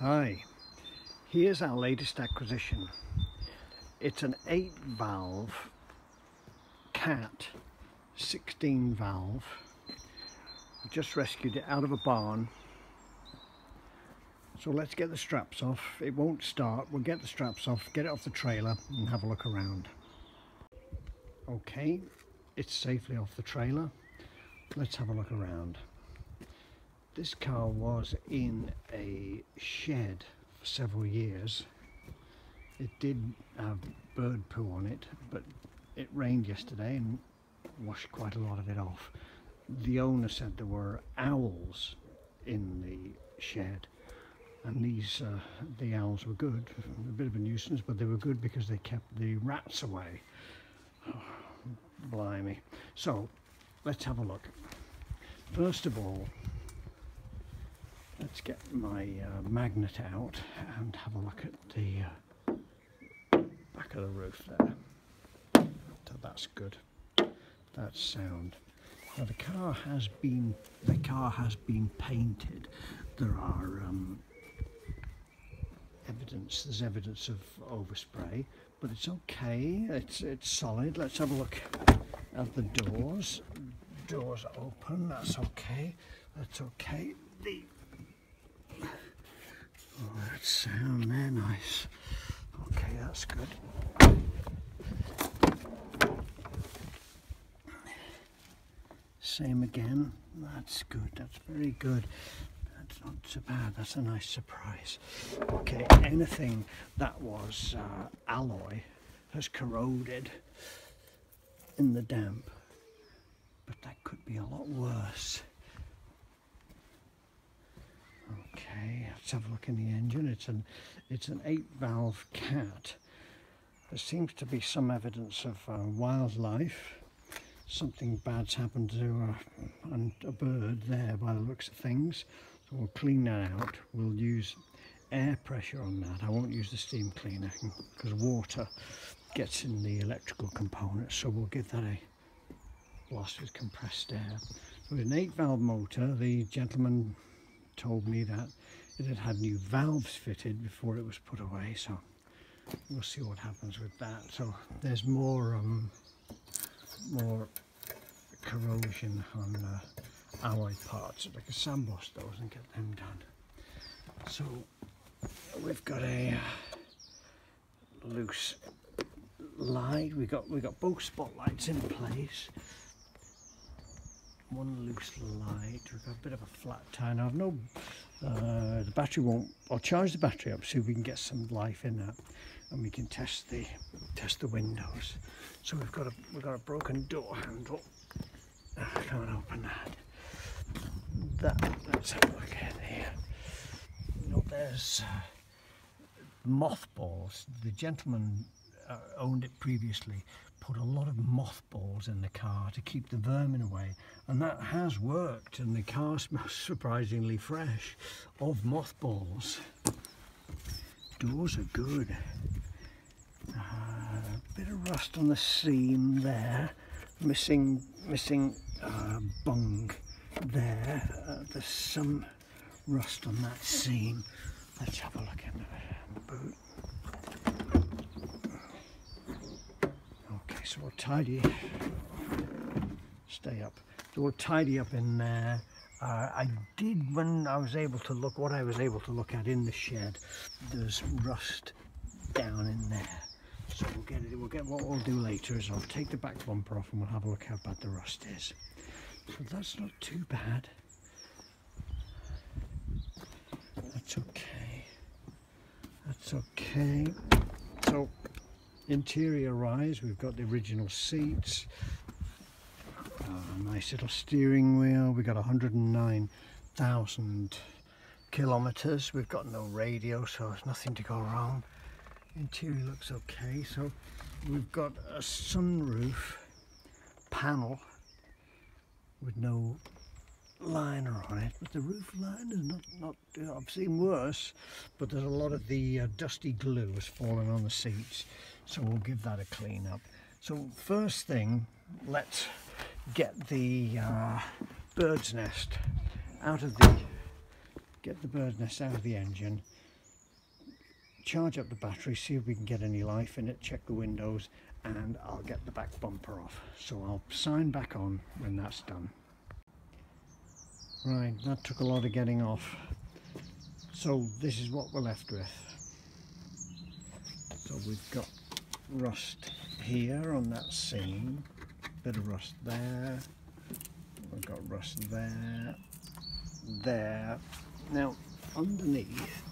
Hi, here's our latest acquisition. It's an 8-valve Cat 16 valve. We just rescued it out of a barn. So let's get the straps off. It won't start. We'll get the straps off, get it off the trailer and have a look around. Okay, it's safely off the trailer. Let's have a look around. This car was in a shed for several years. It did have bird poo on it, but it rained yesterday and washed quite a lot of it off. The owner said there were owls in the shed, and the owls were good. A bit of a nuisance, but they were good because they kept the rats away. Oh, blimey. So let's have a look. First of all, let's get my magnet out and have a look at the back of the roof there. So that's good. That's sound. Now the car has been painted. There are there's evidence of overspray, but it's okay. It's solid. Let's have a look at the doors. Doors are open. That's okay. That's okay. Oh, that sound there, nice. Okay, that's good. Same again. That's good. That's very good. That's not so bad. That's a nice surprise. Okay, anything that was alloy has corroded in the damp, but that could be a lot worse. Okay, let's have a look in the engine. It's an 8-valve Cat. There seems to be some evidence of wildlife. Something bad's happened to a bird there by the looks of things. So we'll clean that out. We'll use air pressure on that. I won't use the steam cleaner because water gets in the electrical components. So we'll give that a blast with compressed air. So with an 8-valve motor, the gentleman told me that it had had new valves fitted before it was put away, so we'll see what happens with that. So there's more corrosion on alloy parts, like a sandbox those and get them done. So we've got a loose light. We got both spotlights in place. One loose light. We've got a bit of a flat tire. Now I've no the battery won't. I'll charge the battery up, see if we can get some life in that, and we can test the windows. So we've got a broken door handle. I can't open that. Let's have a look at here. No, there's mothballs. The gentleman owned it previously, put a lot of mothballs in the car to keep the vermin away, and that has worked, and the car smells surprisingly fresh of mothballs. Doors are good. A bit of rust on the seam there, missing bung there. There's some rust on that seam. Let's have a look in the boot. So we'll tidy, stay up. So we'll tidy up in there. I did, when I was able to look, what I was able to look at in the shed, there's rust down in there. So we'll get it. What we'll do later is I'll take the back bumper off and we'll have a look how bad the rust is. So that's not too bad. That's okay. That's okay. So, interior rise, we've got the original seats, nice little steering wheel. We've got 109,000 kilometers. We've got no radio, so there's nothing to go wrong. Interior looks okay. So we've got a sunroof panel with no liner on it, but the roof liner is not I've seen worse, but there's a lot of the dusty glue has fallen on the seats, so we'll give that a clean up. So first thing, let's get the bird's nest out of the engine. charge up the battery, see if we can get any life in it, check the windows, and I'll get the back bumper off. So I'll sign back on when that's done. Right, that took a lot of getting off. So this is what we're left with. So we've got rust here on that seam, bit of rust there, we've got rust there, there. Now underneath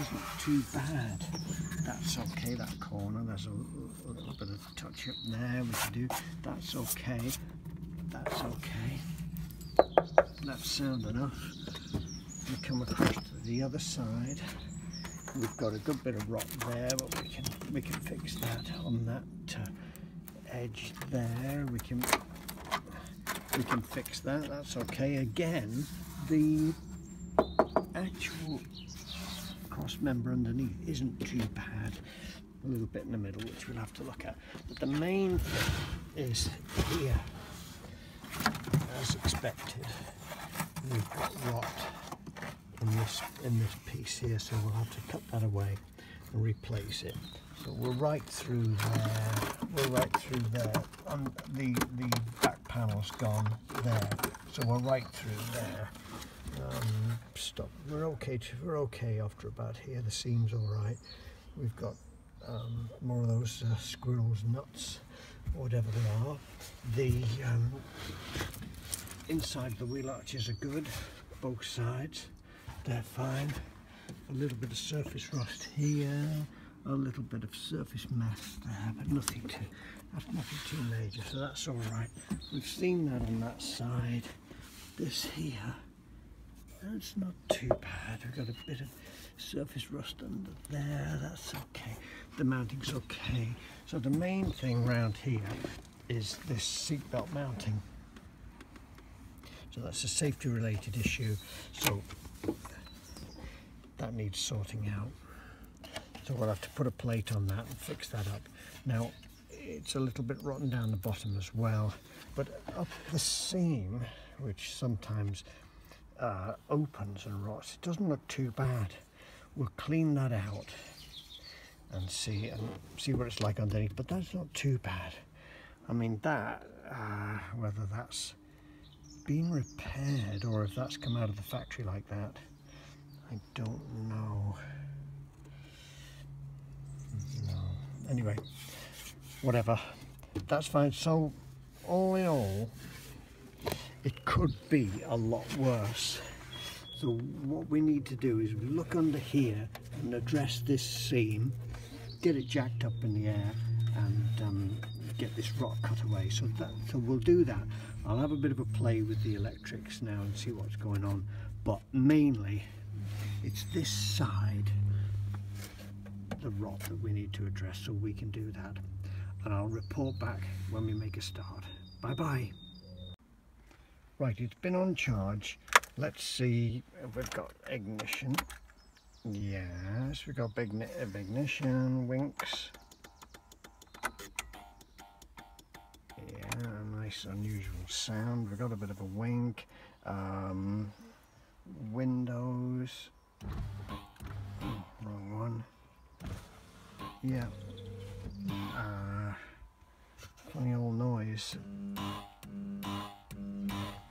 isn't too bad. That's okay, that corner, there's a little bit of touch up there we can do. That's okay, that's okay. That's sound enough. We come across to the other side. We've got a good bit of rot there, but we can fix that on that edge there. We can fix that. That's okay. Again, the actual cross member underneath isn't too bad. A little bit in the middle, which we'll have to look at. But the main thing is here, as expected, we've got rot in this piece here, so we'll have to cut that away and replace it. So we're right through there, and the back panel's gone there, so we're right through there. Stop. We're okay after about here. The seam's all right. We've got more of those squirrels nuts, whatever they are. The inside the wheel arches are good, both sides. They're fine. A little bit of surface rust here, a little bit of surface mess there, but nothing too major, so that's all right. We've seen that on that side. This here, that's not too bad. We've got a bit of surface rust under there, that's okay. The mounting's okay. So the main thing round here is this seatbelt mounting. So that's a safety related issue. So that needs sorting out. So we'll have to put a plate on that and fix that up. Now it's a little bit rotten down the bottom as well, but up the seam, which sometimes opens and rots, it doesn't look too bad. We'll clean that out and see what it's like underneath, but that's not too bad. I mean, that whether that's been repaired or if that's come out of the factory like that, I don't know. No. Anyway, whatever. That's fine. So, all in all, it could be a lot worse. So what we need to do is look under here and address this seam, get it jacked up in the air, and get this rot cut away. So we'll do that. I'll have a bit of a play with the electrics now and see what's going on, but mainly it's this side, the rot, that we need to address, so we can do that. And I'll report back when we make a start. Bye bye. Right, it's been on charge. Let's see if we've got ignition. Yes, we've got ignition, winks. Yeah, nice unusual sound. We've got a bit of a wink. Windows. Oh, wrong one. Yeah. Funny old noise.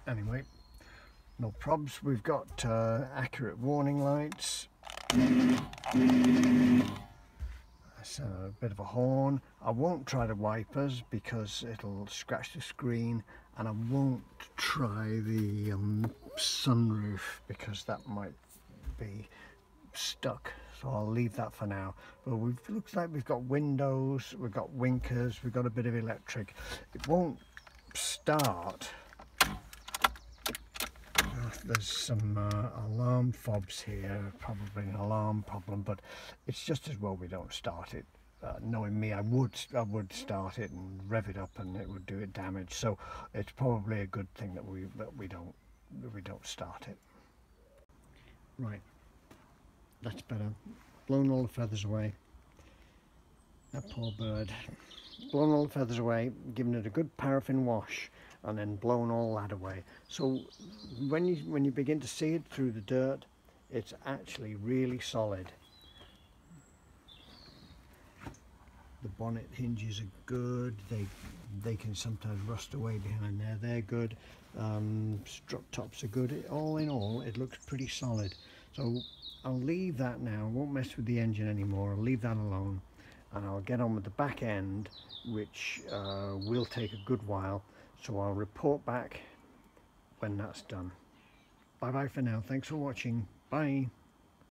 Anyway, no probs. We've got accurate warning lights. That's a bit of a horn. I won't try the wipers because it'll scratch the screen, and I won't try the sunroof because that might be stuck, so I'll leave that for now. But looks like we've got windows, we've got winkers, we've got a bit of electric. It won't start. There's some alarm fobs here, probably an alarm problem, but it's just as well we don't start it. Knowing me, I would start it and rev it up, and it would do it damage. So it's probably a good thing that we don't start it. Right, that's better. Blown all the feathers away. That poor bird. Blown all the feathers away, given it a good paraffin wash, and then blown all that away. So when you begin to see it through the dirt, it's actually really solid. The bonnet hinges are good. They can sometimes rust away behind there. They're good. Strut tops are good. All in all, it looks pretty solid. So I'll leave that now. I won't mess with the engine anymore. I'll leave that alone, and I'll get on with the back end, which will take a good while. So I'll report back when that's done. Bye bye for now. Thanks for watching. Bye.